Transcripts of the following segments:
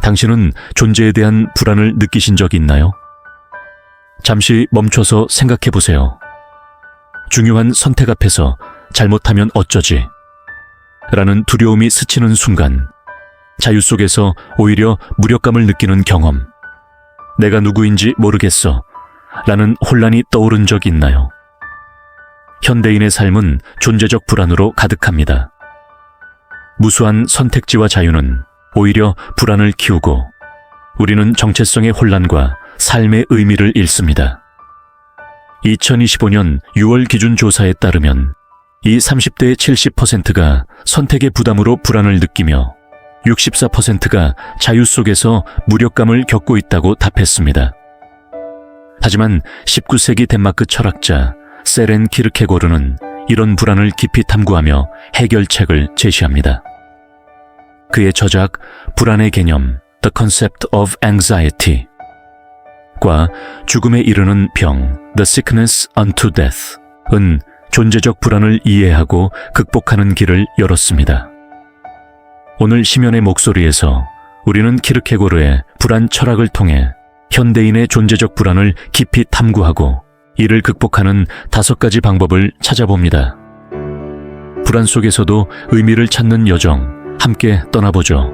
당신은 존재에 대한 불안을 느끼신 적 있나요? 잠시 멈춰서 생각해 보세요. 중요한 선택 앞에서 잘못하면 어쩌지? 라는 두려움이 스치는 순간, 자유 속에서 오히려 무력감을 느끼는 경험, 내가 누구인지 모르겠어 라는 혼란이 떠오른 적 있나요? 현대인의 삶은 존재적 불안으로 가득합니다. 무수한 선택지와 자유는 오히려 불안을 키우고 우리는 정체성의 혼란과 삶의 의미를 잃습니다. 2025년 6월 기준 조사에 따르면 이 30대의 70%가 선택의 부담으로 불안을 느끼며 64%가 자유 속에서 무력감을 겪고 있다고 답했습니다. 하지만 19세기 덴마크 철학자 세렌 키르케고르는 이런 불안을 깊이 탐구하며 해결책을 제시합니다. 그의 저작 불안의 개념 The Concept of Anxiety 과 죽음에 이르는 병 The Sickness unto Death은 존재적 불안을 이해하고 극복하는 길을 열었습니다. 오늘 시면의 목소리에서 우리는 키르케고르의 불안 철학을 통해 현대인의 존재적 불안을 깊이 탐구하고 이를 극복하는 5가지 방법을 찾아봅니다. 불안 속에서도 의미를 찾는 여정, 함께 떠나보죠.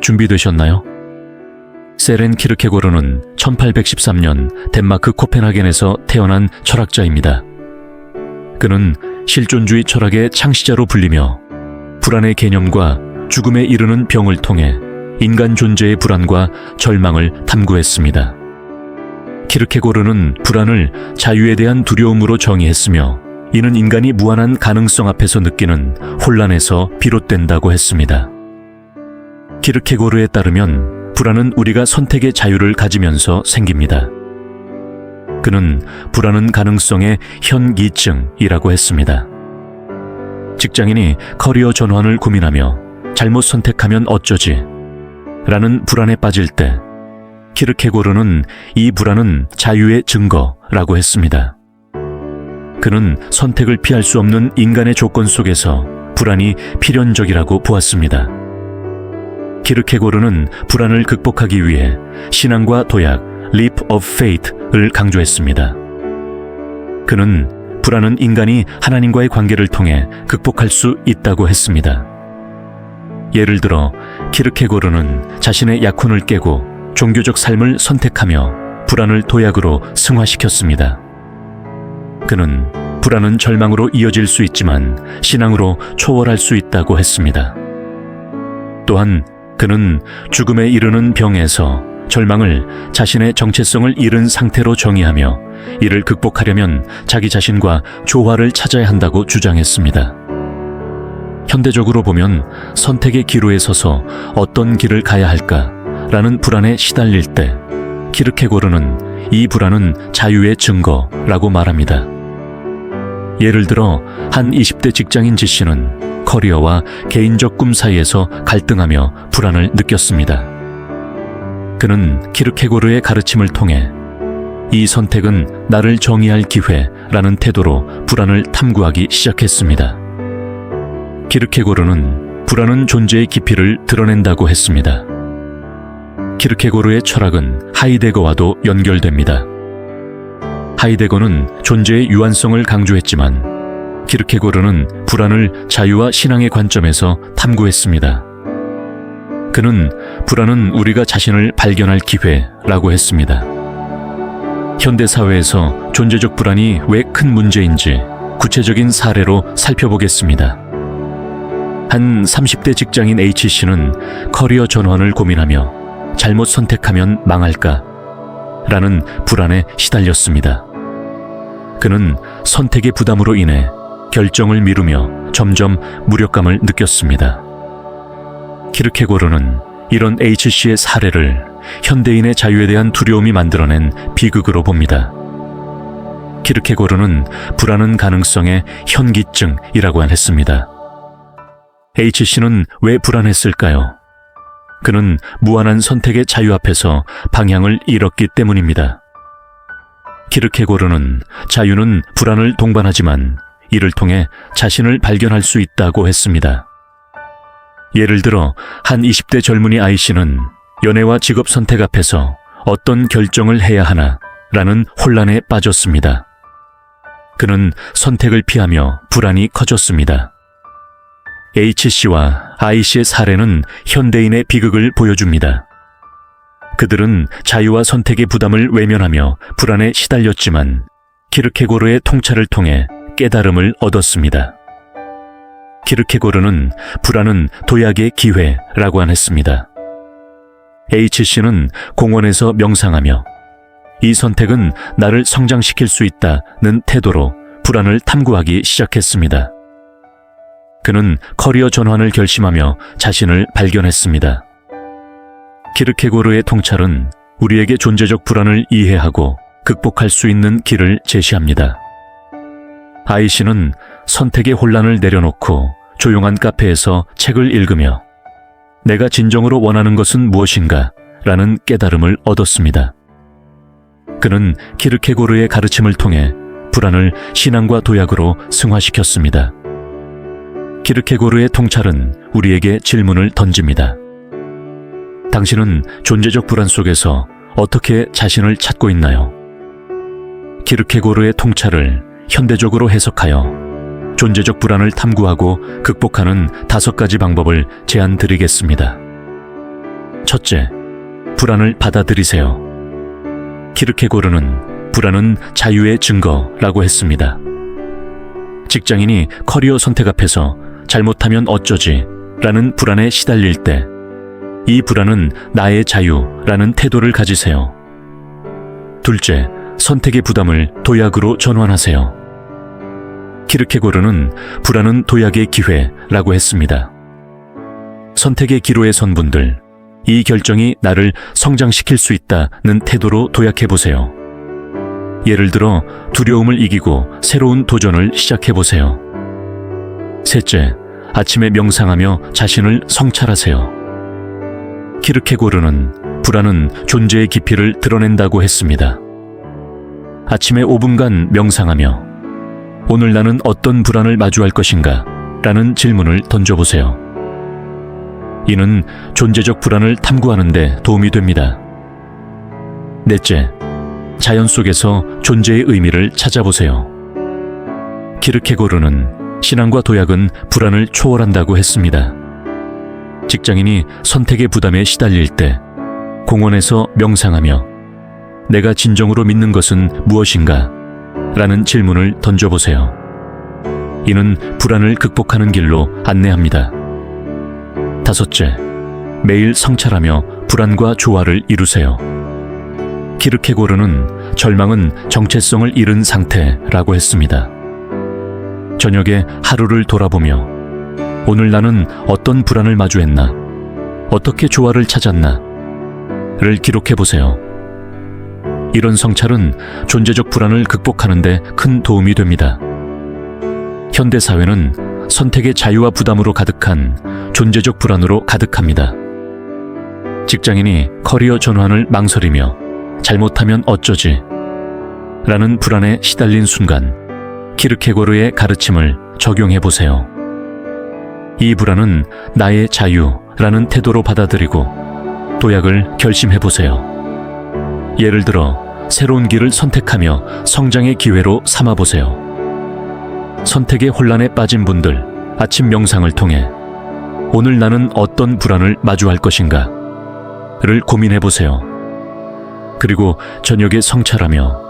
준비되셨나요? 세렌 키르케고르는 1813년 덴마크 코펜하겐에서 태어난 철학자입니다. 그는 실존주의 철학의 창시자로 불리며 불안의 개념과 죽음에 이르는 병을 통해 인간 존재의 불안과 절망을 탐구했습니다. 키르케고르는 불안을 자유에 대한 두려움으로 정의했으며 이는 인간이 무한한 가능성 앞에서 느끼는 혼란에서 비롯된다고 했습니다. 키르케고르에 따르면 불안은 우리가 선택의 자유를 가지면서 생깁니다. 그는 불안은 가능성의 현기증이라고 했습니다. 직장인이 커리어 전환을 고민하며 잘못 선택하면 어쩌지? 라는 불안에 빠질 때 키르케고르는 이 불안은 자유의 증거라고 했습니다. 그는 선택을 피할 수 없는 인간의 조건 속에서 불안이 필연적이라고 보았습니다. 키르케고르는 불안을 극복하기 위해 신앙과 도약, Leap of Faith를 강조했습니다. 그는 불안은 인간이 하나님과의 관계를 통해 극복할 수 있다고 했습니다. 예를 들어 키르케고르는 자신의 약혼을 깨고 종교적 삶을 선택하며 불안을 도약으로 승화시켰습니다. 그는 불안은 절망으로 이어질 수 있지만 신앙으로 초월할 수 있다고 했습니다. 또한 그는 죽음에 이르는 병에서 절망을 자신의 정체성을 잃은 상태로 정의하며 이를 극복하려면 자기 자신과 조화를 찾아야 한다고 주장했습니다. 현대적으로 보면 선택의 기로에 서서 어떤 길을 가야 할까라는 불안에 시달릴 때 키르케고르는 이 불안은 자유의 증거라고 말합니다. 예를 들어 한 20대 직장인 지 씨는 커리어와 개인적 꿈 사이에서 갈등하며 불안을 느꼈습니다. 그는 키르케고르의 가르침을 통해 이 선택은 나를 정의할 기회라는 태도로 불안을 탐구하기 시작했습니다. 키르케고르는 불안은 존재의 깊이를 드러낸다고 했습니다. 키르케고르의 철학은 하이데거와도 연결됩니다. 하이데거는 존재의 유한성을 강조했지만 키르케고르는 불안을 자유와 신앙의 관점에서 탐구했습니다. 그는 불안은 우리가 자신을 발견할 기회라고 했습니다. 현대사회에서 존재적 불안이 왜 큰 문제인지 구체적인 사례로 살펴보겠습니다. 한 30대 직장인 H씨는 커리어 전환을 고민하며 잘못 선택하면 망할까? 라는 불안에 시달렸습니다. 그는 선택의 부담으로 인해 결정을 미루며 점점 무력감을 느꼈습니다. 키르케고르는 이런 H씨의 사례를 현대인의 자유에 대한 두려움이 만들어낸 비극으로 봅니다. 키르케고르는 불안은 가능성의 현기증이라고 했습니다. H씨는 왜 불안했을까요? 그는 무한한 선택의 자유 앞에서 방향을 잃었기 때문입니다. 키르케고르는 자유는 불안을 동반하지만 이를 통해 자신을 발견할 수 있다고 했습니다. 예를 들어 한 20대 젊은이 I씨는 연애와 직업 선택 앞에서 어떤 결정을 해야 하나 라는 혼란에 빠졌습니다. 그는 선택을 피하며 불안이 커졌습니다. H씨와 I씨의 사례는 현대인의 비극을 보여줍니다. 그들은 자유와 선택의 부담을 외면하며 불안에 시달렸지만 키르케고르의 통찰을 통해 깨달음을 얻었습니다. 키르케고르는 불안은 도약의 기회라고 안했습니다. H씨는 공원에서 명상하며 이 선택은 나를 성장시킬 수 있다는 태도로 불안을 탐구하기 시작했습니다. 그는 커리어 전환을 결심하며 자신을 발견했습니다. 키르케고르의 통찰은 우리에게 존재적 불안을 이해하고 극복할 수 있는 길을 제시합니다. I씨는 선택의 혼란을 내려놓고 조용한 카페에서 책을 읽으며 내가 진정으로 원하는 것은 무엇인가? 라는 깨달음을 얻었습니다. 그는 키르케고르의 가르침을 통해 불안을 신앙과 도약으로 승화시켰습니다. 키르케고르의 통찰은 우리에게 질문을 던집니다. 당신은 존재적 불안 속에서 어떻게 자신을 찾고 있나요? 키르케고르의 통찰을 현대적으로 해석하여 존재적 불안을 탐구하고 극복하는 5가지 방법을 제안드리겠습니다. 첫째, 불안을 받아들이세요. 키르케고르는 불안은 자유의 증거라고 했습니다. 직장인이 커리어 선택 앞에서 잘못하면 어쩌지? 라는 불안에 시달릴 때 이 불안은 나의 자유라는 태도를 가지세요. 둘째, 선택의 부담을 도약으로 전환하세요. 키르케고르는 불안은 도약의 기회라고 했습니다. 선택의 기로에 선 분들, 이 결정이 나를 성장시킬 수 있다는 태도로 도약해보세요. 예를 들어 두려움을 이기고 새로운 도전을 시작해보세요. 셋째, 아침에 명상하며 자신을 성찰하세요. 키르케고르는 불안은 존재의 깊이를 드러낸다고 했습니다. 아침에 5분간 명상하며 오늘 나는 어떤 불안을 마주할 것인가? 라는 질문을 던져보세요. 이는 존재적 불안을 탐구하는 데 도움이 됩니다. 넷째, 자연 속에서 존재의 의미를 찾아보세요. 키르케고르는 신앙과 도약은 불안을 초월한다고 했습니다. 직장인이 선택의 부담에 시달릴 때 공원에서 명상하며 내가 진정으로 믿는 것은 무엇인가? 라는 질문을 던져보세요. 이는 불안을 극복하는 길로 안내합니다. 다섯째, 매일 성찰하며 불안과 조화를 이루세요. 키르케고르는 절망은 정체성을 잃은 상태라고 했습니다. 저녁에 하루를 돌아보며 오늘 나는 어떤 불안을 마주했나? 어떻게 조화를 찾았나? 를 기록해보세요. 이런 성찰은 존재적 불안을 극복하는 데 큰 도움이 됩니다. 현대사회는 선택의 자유와 부담으로 가득한 존재적 불안으로 가득합니다. 직장인이 커리어 전환을 망설이며 잘못하면 어쩌지? 라는 불안에 시달린 순간 키르케고르의 가르침을 적용해보세요. 이 불안은 나의 자유라는 태도로 받아들이고 도약을 결심해보세요. 예를 들어 새로운 길을 선택하며 성장의 기회로 삼아보세요. 선택의 혼란에 빠진 분들, 아침 명상을 통해 오늘 나는 어떤 불안을 마주할 것인가? 를 고민해보세요. 그리고 저녁에 성찰하며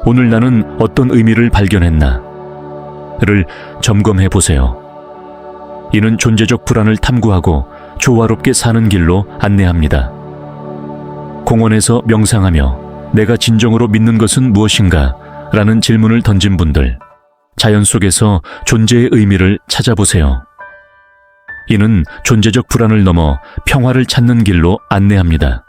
오늘 나는 어떤 의미를 발견했나? 를 점검해보세요. 이는 존재적 불안을 탐구하고 조화롭게 사는 길로 안내합니다. 공원에서 명상하며 내가 진정으로 믿는 것은 무엇인가? 라는 질문을 던진 분들, 자연 속에서 존재의 의미를 찾아보세요. 이는 존재적 불안을 넘어 평화를 찾는 길로 안내합니다.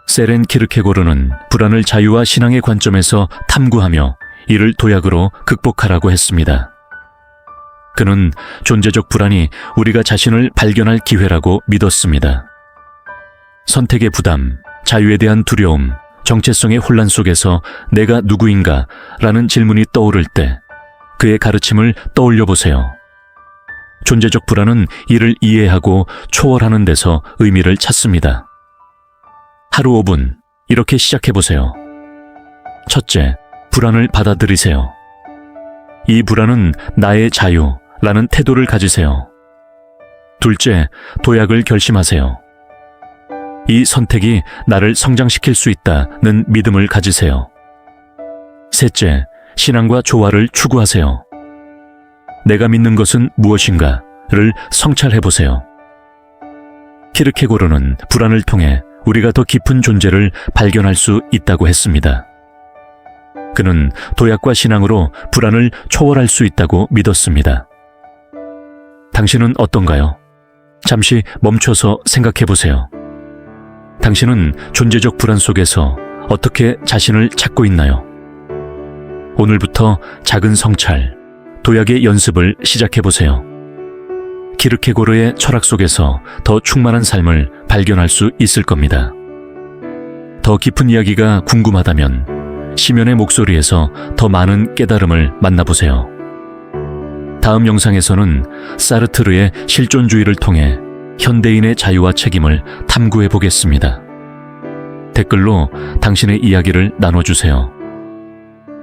세렌 키르케고르는 불안을 자유와 신앙의 관점에서 탐구하며 이를 도약으로 극복하라고 했습니다. 그는 존재적 불안이 우리가 자신을 발견할 기회라고 믿었습니다. 선택의 부담, 자유에 대한 두려움, 정체성의 혼란 속에서 내가 누구인가? 라는 질문이 떠오를 때 그의 가르침을 떠올려 보세요. 존재적 불안은 이를 이해하고 초월하는 데서 의미를 찾습니다. 하루 5분, 이렇게 시작해보세요. 첫째, 불안을 받아들이세요. 이 불안은 나의 자유라는 태도를 가지세요. 둘째, 도약을 결심하세요. 이 선택이 나를 성장시킬 수 있다는 믿음을 가지세요. 셋째, 신앙과 조화를 추구하세요. 내가 믿는 것은 무엇인가를 성찰해보세요. 키르케고르는 불안을 통해 우리가 더 깊은 존재를 발견할 수 있다고 했습니다. 그는 도약과 신앙으로 불안을 초월할 수 있다고 믿었습니다. 당신은 어떤가요? 잠시 멈춰서 생각해보세요. 당신은 존재적 불안 속에서 어떻게 자신을 찾고 있나요? 오늘부터 작은 성찰, 도약의 연습을 시작해보세요. 키르케고르의 철학 속에서 더 충만한 삶을 발견할 수 있을 겁니다. 더 깊은 이야기가 궁금하다면 시면의 목소리에서 더 많은 깨달음을 만나보세요. 다음 영상에서는 사르트르의 실존주의를 통해 현대인의 자유와 책임을 탐구해 보겠습니다. 댓글로 당신의 이야기를 나눠주세요.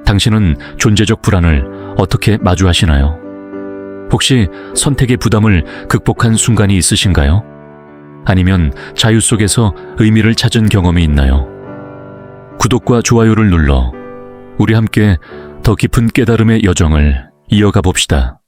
당신은 존재적 불안을 어떻게 마주하시나요? 혹시 선택의 부담을 극복한 순간이 있으신가요? 아니면 자유 속에서 의미를 찾은 경험이 있나요? 구독과 좋아요를 눌러 우리 함께 더 깊은 깨달음의 여정을 이어가 봅시다.